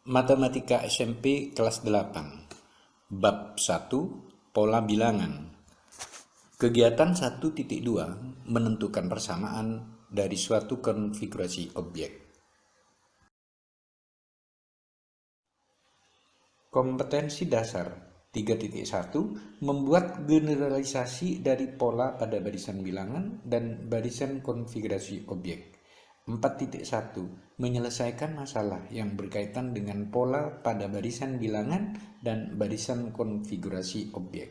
Matematika SMP kelas 8, Bab 1, Pola Bilangan. Kegiatan 1.2 menentukan persamaan dari suatu konfigurasi objek. Kompetensi dasar 3.1 membuat generalisasi dari pola pada barisan bilangan dan barisan konfigurasi objek. 4.1 menyelesaikan masalah yang berkaitan dengan pola pada barisan bilangan dan barisan konfigurasi objek.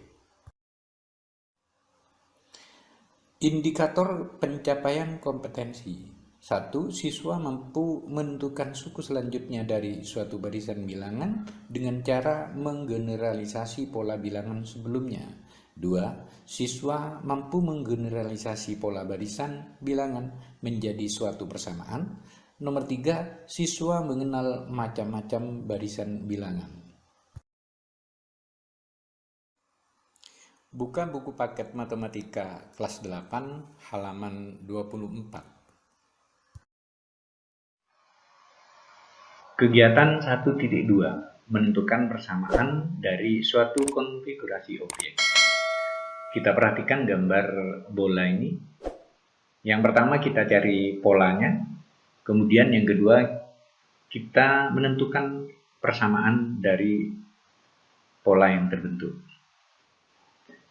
Indikator pencapaian kompetensi. 1. Siswa mampu menentukan suku selanjutnya dari suatu barisan bilangan dengan cara menggeneralisasi pola bilangan sebelumnya. 2. Siswa mampu menggeneralisasi pola barisan bilangan menjadi suatu persamaan. Nomor 3. Siswa mengenal macam-macam barisan bilangan. Buka buku paket matematika kelas 8 halaman 24. Kegiatan 1.2 menentukan persamaan dari suatu konfigurasi objek. Kita perhatikan gambar bola ini. Yang pertama kita cari polanya, kemudian yang kedua kita menentukan persamaan dari pola yang terbentuk.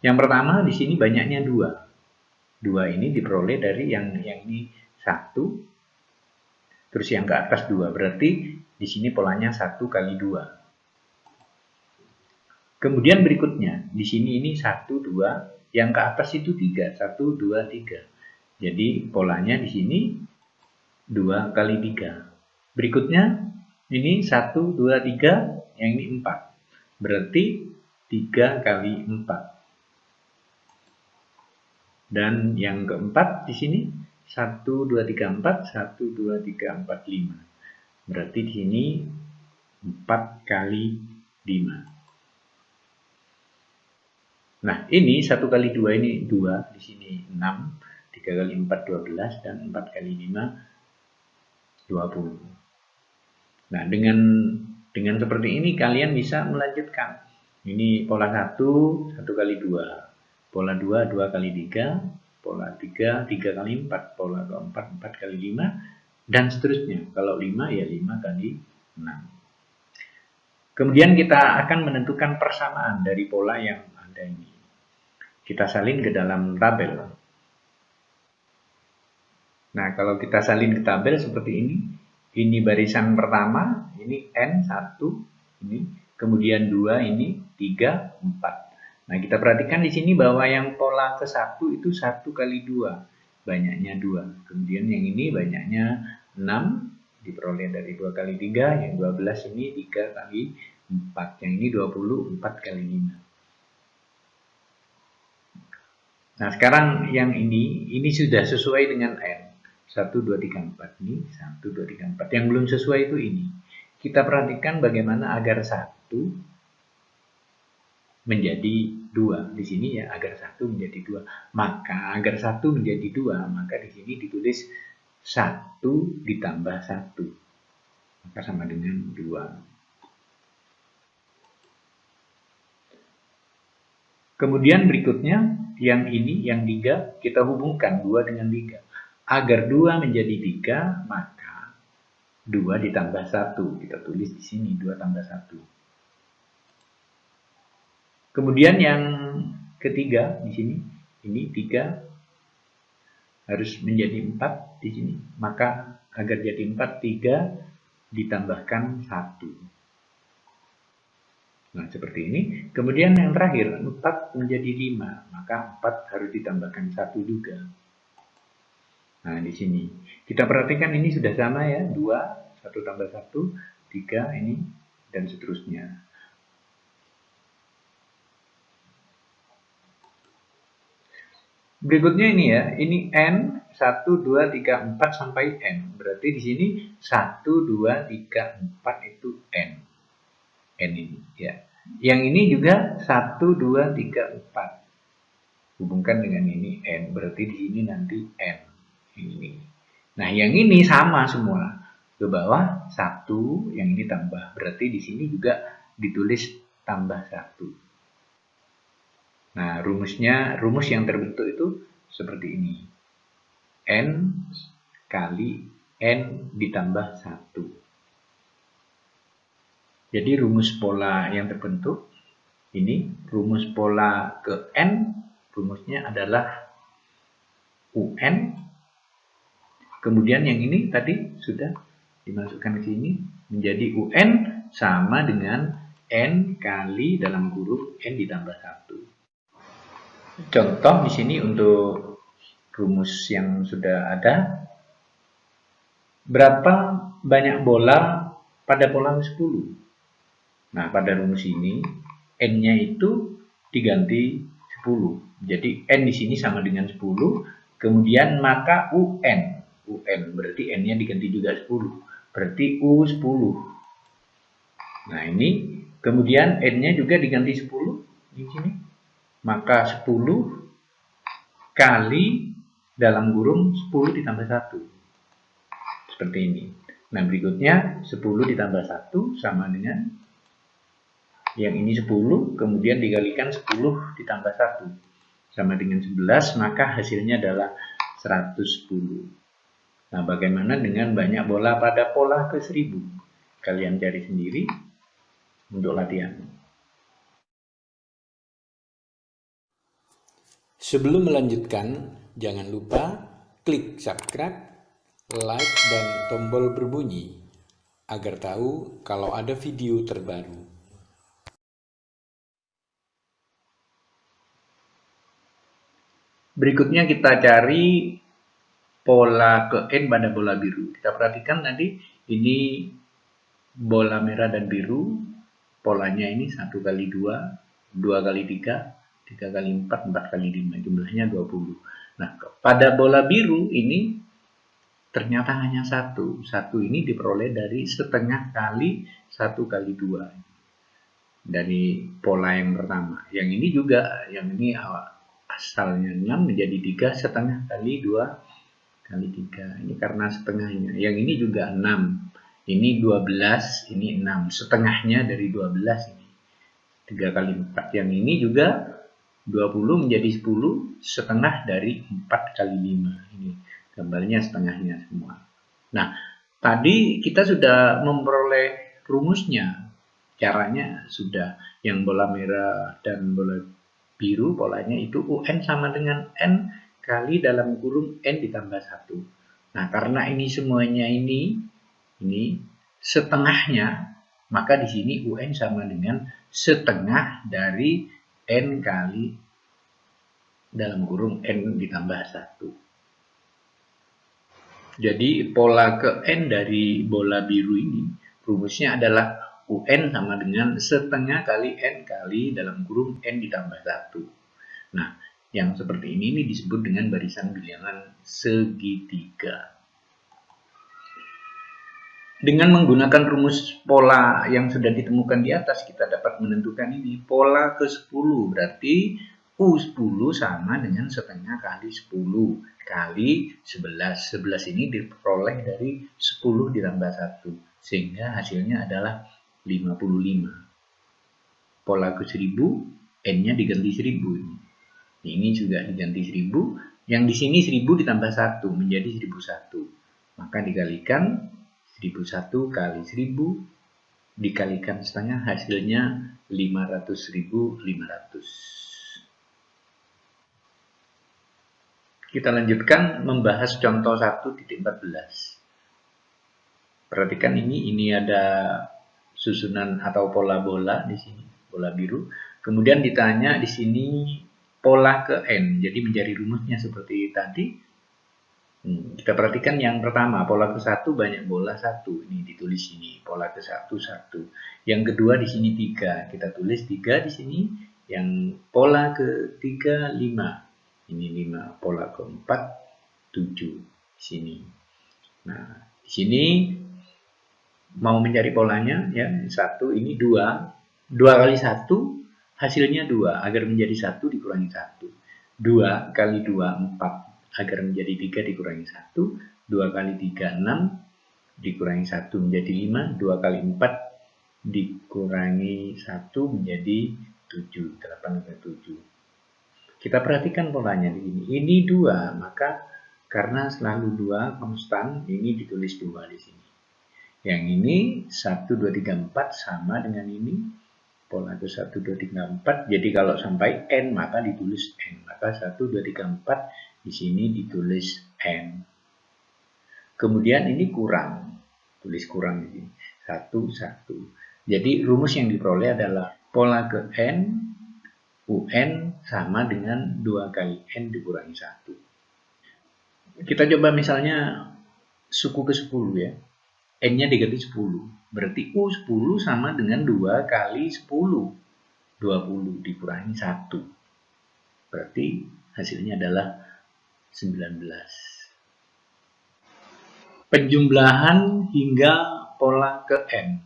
Yang pertama di sini banyaknya 2. 2 ini diperoleh dari yang ini 1, terus yang ke atas 2. Berarti di sini polanya 1 kali 2. Kemudian berikutnya, di sini ini 1, 2, yang ke atas itu 3, 1, 2, 3. Jadi polanya di sini 2 kali 3. Berikutnya, ini 1, 2, 3, yang ini 4. Berarti 3 kali 4. Dan yang keempat di sini 1, 2, 3, 4, 1, 2, 3, 4, 5. Berarti di sini 4 kali 5. Nah, ini 1 kali 2 ini 2, di sini 6, 3 kali 4 12 dan 4 kali 5 20. Nah, dengan seperti ini kalian bisa melanjutkan. Ini pola 1, 1 kali 2. Pola 2, 2 kali 3. Pola 3, 3 kali 4. Pola keempat, 4 kali 5. Dan seterusnya. Kalau 5, ya 5 kali 6. Kemudian kita akan menentukan persamaan dari pola yang ada ini. Kita salin ke dalam tabel. Nah, kalau kita salin ke tabel seperti ini. Ini barisan pertama, ini N1, ini. Kemudian 2, ini 3, 4. Nah, kita perhatikan di sini bahwa yang pola ke-1 itu 1 kali 2. Banyaknya 2. Kemudian yang ini banyaknya 6. Diperoleh dari 2 kali 3. Yang 12 ini 3 kali 4. Yang ini 24 kali 5. Nah, sekarang yang ini sudah sesuai dengan N. 1, 2, 3, 4 ini. 1, 2, 3, 4. Yang belum sesuai itu ini. Kita perhatikan bagaimana agar 1 menjadi 2. Di sini ya, agar 1 menjadi 2. Maka agar 1 menjadi 2, maka di sini ditulis 1 ditambah 1. Maka sama dengan 2. Kemudian berikutnya, yang ini, yang 3, kita hubungkan 2 dengan 3. Agar 2 menjadi 3, maka 2 ditambah 1. Kita tulis di sini 2 tambah 1. Kemudian yang ketiga di sini, ini 3 harus menjadi 4 di sini. Maka agar jadi 4, 3 ditambahkan 1. Nah, seperti ini. Kemudian yang terakhir, 4 menjadi 5. Maka 4 harus ditambahkan 1 juga. Nah, di sini. Kita perhatikan ini sudah sama ya. 2, 1 tambah 1, 3 ini, dan seterusnya. Berikutnya ini ya, ini N, 1, 2, 3, 4 sampai N. Berarti di sini 1, 2, 3, 4 itu N. N ini ya. Yang ini juga 1, 2, 3, 4. Hubungkan dengan ini N. Berarti di sini nanti N. Ini. Nah, yang ini sama semua. ke bawah 1, yang ini tambah. Berarti di sini juga ditulis tambah 1. Nah, rumus yang terbentuk itu seperti ini. N kali N ditambah 1. Jadi rumus pola yang terbentuk ini, rumus pola ke N, rumusnya adalah UN. Kemudian yang ini tadi sudah dimasukkan ke sini menjadi UN sama dengan N kali dalam kurung N ditambah 1. Contoh di sini untuk rumus yang sudah ada. Berapa banyak bola pada pola 10? Nah, pada rumus ini N-nya itu diganti 10. Jadi N di sini sama dengan 10. Kemudian maka UN. UN berarti N-nya diganti juga 10. Berarti U10. Nah, ini kemudian N-nya juga diganti 10 di sini. Maka 10 kali dalam kurung 10 ditambah 1. Seperti ini. Nah, berikutnya 10 ditambah 1 sama dengan yang ini 10, kemudian dikalikan 10 ditambah 1 sama dengan 11, maka hasilnya adalah 110. Nah, bagaimana dengan banyak bola pada pola ke 1000? Kalian cari sendiri untuk latihan. Sebelum melanjutkan, jangan lupa klik subscribe, like, dan tombol berbunyi agar tahu kalau ada video terbaru. Berikutnya kita cari pola ke N pada bola biru. Kita perhatikan tadi ini bola merah dan biru. Polanya ini 1 kali 2, 2 kali 3, 3 kali 4, 4 kali 5. Jumlahnya 20. Nah, pada bola biru ini ternyata hanya 1. 1 ini diperoleh dari setengah kali 1 kali 2. Dari pola yang pertama. Yang ini juga, yang ini asalnya 6 menjadi 3 setengah kali 2 kali 3. Ini karena setengahnya. Yang ini juga 6. Ini 12, ini 6. Setengahnya dari 12 ini. 3 kali 4. Yang ini juga 20 menjadi 10, setengah dari 4 kali 5. Ini gambarnya setengahnya semua. Nah, tadi kita sudah memperoleh rumusnya. Caranya sudah. Yang bola merah dan bola biru polanya itu UN sama dengan N kali dalam kurung N ditambah 1. Nah, karena ini semuanya ini setengahnya, maka di sini UN sama dengan setengah dari N kali dalam kurung N ditambah 1. Jadi pola ke N dari bola biru ini rumusnya adalah UN sama dengan setengah kali N kali dalam kurung N ditambah 1. Nah, yang seperti ini disebut dengan barisan bilangan segitiga. Dengan menggunakan rumus pola yang sudah ditemukan di atas, kita dapat menentukan ini. Pola ke 10 berarti U10 sama dengan setengah kali 10 kali 11. 11 ini diperoleh dari 10 ditambah 1. Sehingga hasilnya adalah 55. Pola ke 1000, N-nya diganti 1000 ini. Ini juga diganti 1000. Yang di sini 1000 ditambah 1 menjadi 1001. Maka dikalikan 1001 kali 1000 dikalikan setengah, hasilnya 500.500. Kita lanjutkan membahas contoh 1.14. Perhatikan ini ada susunan atau pola bola di sini, bola biru. Kemudian ditanya di sini pola ke N. Jadi mencari rumusnya seperti tadi. Kita perhatikan yang pertama, pola ke 1 banyak bola 1. Ini ditulis ini, pola ke 1 1. Yang kedua di sini 3. Kita tulis 3 di sini. Yang pola ke 3 5. Ini 5. Pola ke 4 7 di sini. Nah, di sini mau mencari polanya ya, 1 ini 2. 2 kali 1 hasilnya 2. Agar menjadi 1 dikurangi 1. 2 kali 2 4. Agar menjadi 3 dikurangi 1. 2 kali 3 6. dikurangi 1 menjadi 5, 2 kali 4 dikurangi 1 menjadi 7, 8 ke 7. Kita perhatikan polanya di sini. Ini 2, maka karena selalu 2 konstan, ini ditulis 2 di sini. Yang ini 1, 2, 3, 4 sama dengan ini. Pola ke 1, 2, 3, 4. Jadi kalau sampai N maka ditulis N. Maka 1, 2, 3, 4 di sini ditulis N. Kemudian ini kurang. Tulis kurang di sini. 1, 1. Jadi rumus yang diperoleh adalah pola ke N, UN sama dengan 2 kali N dikurangi 1. Kita coba misalnya suku ke 10 ya. N-nya diganti 10. Berarti U10 sama dengan 2 kali 10. 20 dikurangi 1. Berarti hasilnya adalah 19. Penjumlahan hingga pola ke N.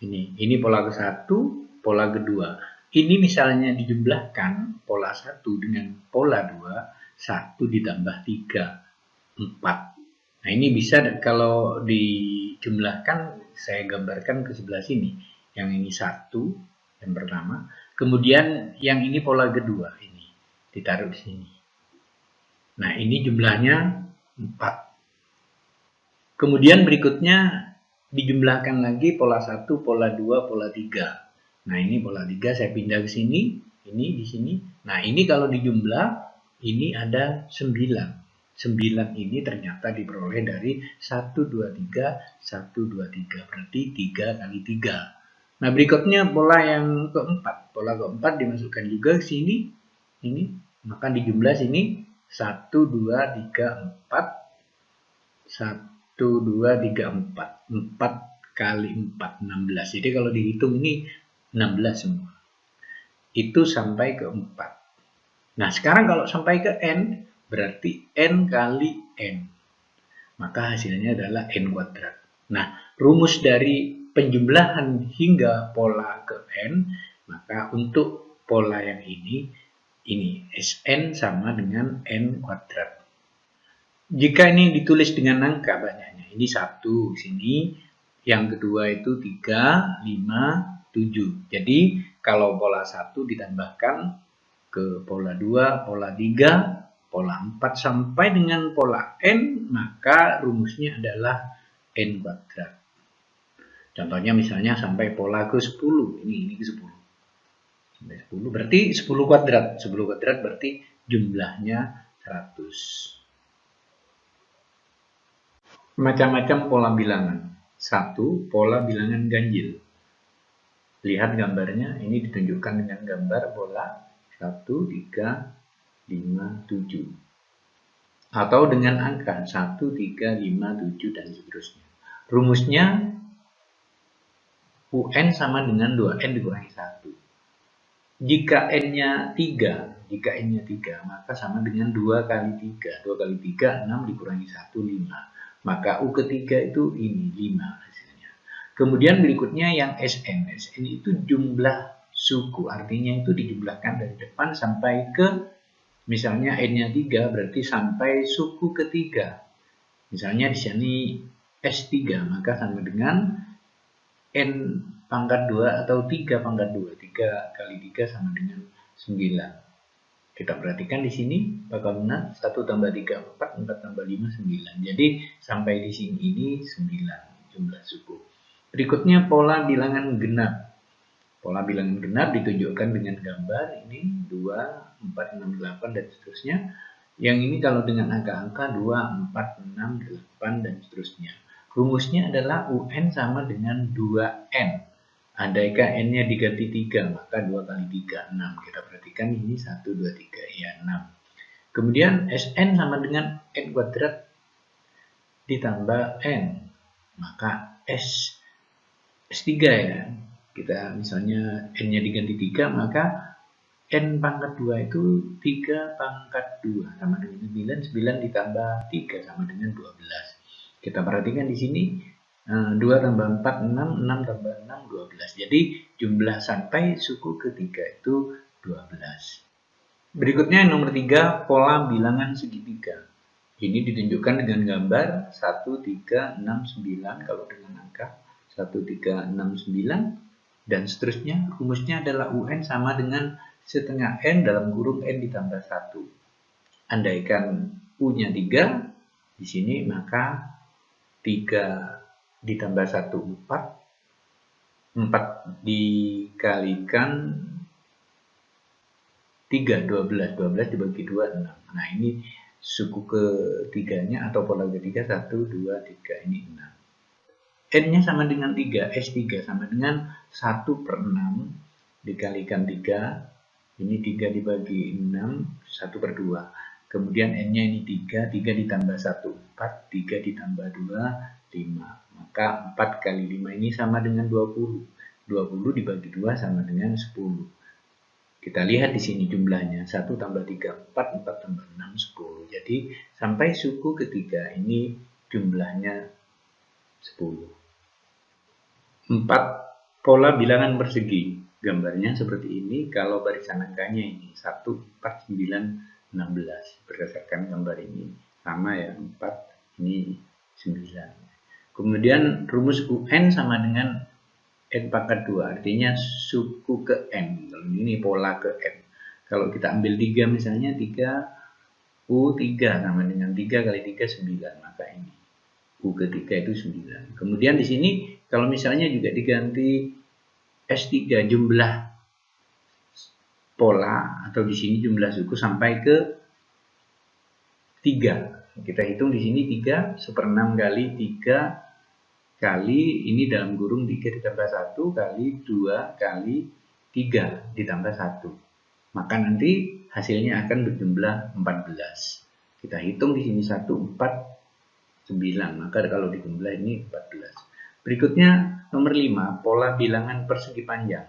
Ini pola ke 1, pola kedua. Ini misalnya dijumlahkan pola 1 dengan pola 2, 1 ditambah 3, 4. Nah ini bisa kalau dijumlahkan, saya gambarkan ke sebelah sini. Yang ini 1, yang pertama. Kemudian yang ini pola kedua, ini ditaruh di sini. Nah ini jumlahnya 4. Kemudian berikutnya dijumlahkan lagi pola 1, pola 2, pola 3. Nah ini pola 3 saya pindah ke sini, ini di sini. Nah ini kalau dijumlah, ini ada 9. 9 ini ternyata diperoleh dari 1, 2, 3, 1, 2, 3. Berarti 3 kali 3. Nah berikutnya pola yang keempat. Pola keempat dimasukkan juga ke sini. Ini. Maka dijumlah sini 1, 2, 3, 4. 1, 2, 3, 4. 4 kali 4, 16. Jadi kalau dihitung ini 16 semua. Itu sampai ke 4. Nah sekarang kalau sampai ke N, berarti N kali N. Maka hasilnya adalah N kuadrat. Nah, rumus dari penjumlahan hingga pola ke N, maka untuk pola yang ini Sn sama dengan N kuadrat. Jika ini ditulis dengan angka banyaknya, ini 1 sini, yang kedua itu 3, 5, 7. Jadi kalau pola 1 ditambahkan ke pola 2, pola 3, pola 4 sampai dengan pola N, maka rumusnya adalah N kuadrat. Contohnya misalnya sampai pola ke 10, ini ke 10. Sampai 10 berarti 10 kuadrat. 10 kuadrat berarti jumlahnya 100. Macam-macam pola bilangan. 1. Pola bilangan ganjil. Lihat gambarnya, ini ditunjukkan dengan gambar pola 1, 3, 5, 7. Atau dengan angka 1, 3, 5, 7, dan seterusnya. Rumusnya UN sama dengan 2N dikurangi 1. Jika N-nya 3, maka sama dengan 2 kali 3. 2 kali 3, 6 dikurangi 1, 5. Maka U ketiga itu ini, 5 hasilnya. Kemudian berikutnya yang SN. SN itu jumlah suku, artinya itu dijumlahkan dari depan sampai ke, misalnya N-nya 3, berarti sampai suku ketiga. Misalnya di sini S3, maka sama dengan N pangkat 2 atau 3 pangkat 2. 3 kali 3 sama dengan 9. Kita perhatikan di sini, bakal benar 1 tambah 3, 4, 4 tambah 5, 9. Jadi sampai di sini ini 9 jumlah suku. Berikutnya pola bilangan genap. Pola bilangan genap ditunjukkan dengan gambar ini 2, 4, 6, 8 dan seterusnya. Yang ini kalau dengan angka-angka 2, 4, 6, 8 dan seterusnya. Rumusnya adalah UN sama dengan 2N. Andaikan N-nya diganti 3, maka 2 kali 3, 6. Kita perhatikan ini 1, 2, 3, ya 6. Kemudian Sn sama dengan N kuadrat ditambah N. Maka S3 ya. Kita misalnya N-nya diganti 3, maka N pangkat 2 itu 3 pangkat 2 sama dengan 9, 9 ditambah 3 sama dengan 12. Kita perhatikan di sini 2 tambah 4, 6, 6 tambah 6, 12. Jadi jumlah sampai suku ketiga itu 12. Berikutnya yang nomor 3, pola bilangan segitiga. Ini ditunjukkan dengan gambar 1369 kalau dengan angka 1369 dan seterusnya. Rumusnya adalah UN sama dengan setengah N dalam kurung N ditambah 1. Andaikan U-nya 3 di sini, maka 3 ditambah 1 4. 4 dikalikan 3 12. 12 dibagi 2 6. Nah, ini suku ketiganya atau pola ketiga 1 2 3, ini 6. N-nya sama dengan 3, S3 sama dengan 1/6 dikalikan 3. Ini 3 dibagi 6, 1/2. Kemudian N-nya ini 3, 3 ditambah 1, 4, 3 ditambah 2, 5. Maka 4 kali 5 ini sama dengan 20. 20 dibagi 2 sama dengan 10. Kita lihat di sini jumlahnya, 1 tambah 3, 4, 4 tambah 6, 10. Jadi sampai suku ketiga ini jumlahnya 10. 4. Pola bilangan persegi. Gambarnya seperti ini. Kalau barisan angkanya ini 1, 4, 9, 16. Berdasarkan gambar ini sama ya, 4, ini 9. Kemudian rumus UN sama dengan N pangkat 2. Artinya suku ke N. Ini pola ke N. Kalau kita ambil 3 misalnya, 3 U3 sama dengan 3 kali 3 9. Maka ini U ketiga itu 9. Kemudian di sini kalau misalnya juga diganti S3 jumlah pola atau di sini jumlah suku sampai ke 3. Kita hitung di sini 3 1/6 kali 3 kali ini dalam kurung 3 ditambah 1 kali 2 kali 3 ditambah 1. Maka nanti hasilnya akan berjumlah 14. Kita hitung di sini 1 4 9. Maka kalau dijumlah ini 14. Berikutnya nomor 5, pola bilangan persegi panjang.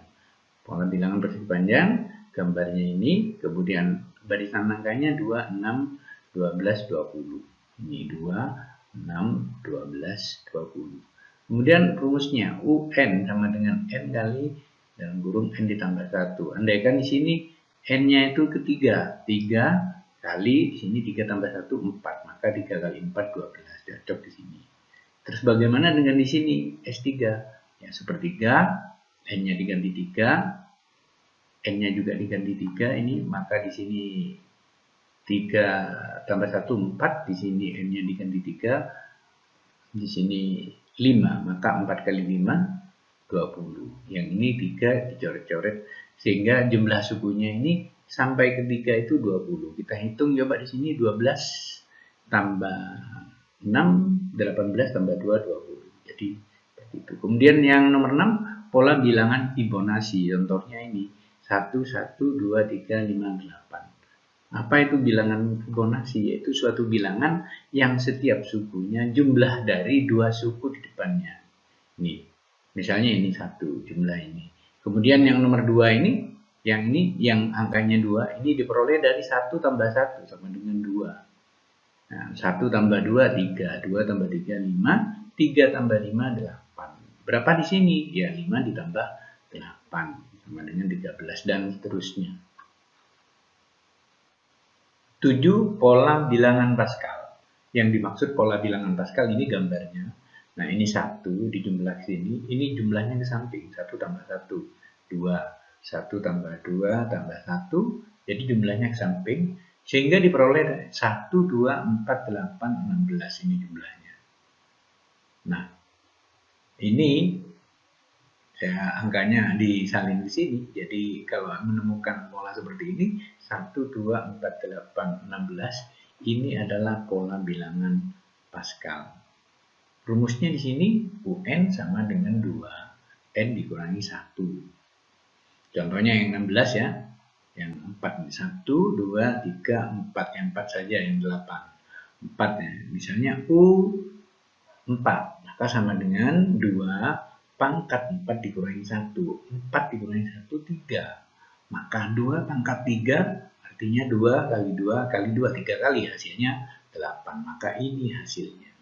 Pola bilangan persegi panjang, gambarnya ini, kemudian barisan angkanya 2, 6, 12, 20. Ini 2, 6, 12, 20. Kemudian rumusnya UN sama dengan N kali dalam kurung N ditambah 1. Andaikan di sini N-nya itu ketiga, 3 kali, di sini 3 tambah 1, 4. Maka 3 kali 4, 12. Cocok di sini. Terus bagaimana dengan di sini S3? Ya sepertiga, N-nya diganti 3, N-nya juga diganti 3 ini, maka di sini 3 tambah 1 4, di sini N-nya diganti 3, di sini 5, maka 4 kali 5 20. Yang ini 3 dicoret-coret sehingga jumlah sukunya ini sampai ke 3 itu 20. Kita hitung coba di sini 12 tambah 6, 18 tambah 2, 20. Jadi seperti itu. Kemudian yang nomor 6, pola bilangan Fibonacci. Contohnya ini 1, 1, 2, 3, 5, 8. Apa itu bilangan Fibonacci? Yaitu suatu bilangan yang setiap sukunya jumlah dari 2 suku di depannya. Nih, misalnya ini 1, jumlah ini. Kemudian yang nomor 2 ini, yang angkanya 2, ini diperoleh dari 1 tambah 1 sama dengan 2. Nah, 1 tambah 2, 3. 2 tambah 3, 5. 3 tambah 5, 8. Berapa di sini? Ya, 5 ditambah 8. Sama dengan 13. Dan seterusnya. 7. Pola bilangan Pascal. Yang dimaksud pola bilangan Pascal ini gambarnya. Nah, ini 1 dijumlah sini. Ini jumlahnya ke samping. 1 tambah 1, 2. 1 tambah 2 tambah 1. Jadi jumlahnya ke samping. Sehingga diperoleh 1, 2, 4, 8, 16 ini jumlahnya. Nah, ini ya, angkanya disalin di sini. Jadi kalau menemukan pola seperti ini, 1, 2, 4, 8, 16, ini adalah pola bilangan Pascal. Rumusnya di sini UN sama dengan 2, N dikurangi 1. Contohnya yang 16 ya. Yang 4, 1, 2, 3, 4. Yang 4 saja, yang 8. 4 ya. Misalnya U 4. Maka sama dengan 2 pangkat 4 dikurangi 1. 4 dikurangi 1, 3. Maka 2 pangkat 3 artinya 2 kali 2 kali 2. 3 kali hasilnya 8. Maka ini hasilnya.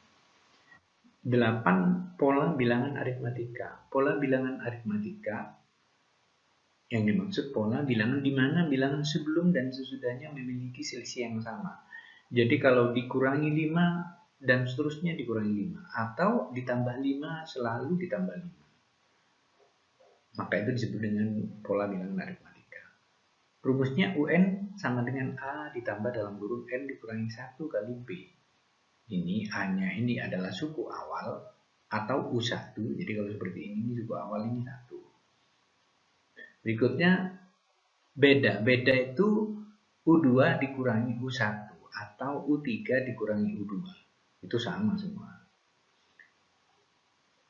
8. Pola bilangan aritmatika. Pola bilangan aritmatika yang dimaksud pola bilangan di mana bilangan sebelum dan sesudahnya memiliki selisih yang sama. Jadi kalau dikurangi 5 dan seterusnya dikurangi 5, atau ditambah 5 selalu ditambah 5. Maka itu disebut dengan pola bilangan aritmatika. Rumusnya UN sama dengan A ditambah dalam kurung N dikurangi 1 kali B. Ini A-nya ini adalah suku awal atau U1. Jadi kalau seperti ini suku awal ini 1. Berikutnya beda. Beda itu U2 dikurangi U1 atau U3 dikurangi U2. Itu sama semua.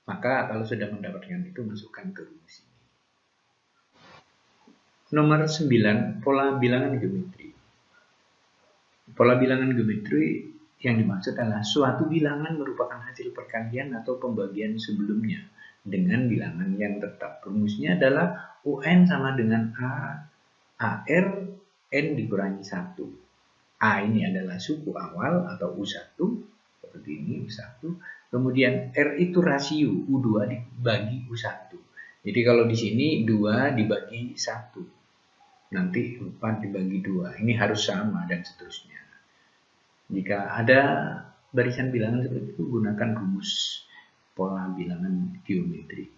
Maka kalau sudah mendapatkan itu, masukkan ke rumus ini. Nomor 9, pola bilangan geometri. Pola bilangan geometri yang dimaksud adalah suatu bilangan merupakan hasil perkalian atau pembagian sebelumnya dengan bilangan yang tetap. Rumusnya adalah UN sama dengan A, AR, N dikurangi 1. A ini adalah suku awal atau U1, seperti ini U1. Kemudian R itu rasio, U2 dibagi U1. Jadi kalau di sini 2 dibagi 1. Nanti 4 dibagi 2. Ini harus sama dan seterusnya. Jika ada barisan bilangan seperti itu, gunakan rumus pola bilangan geometri.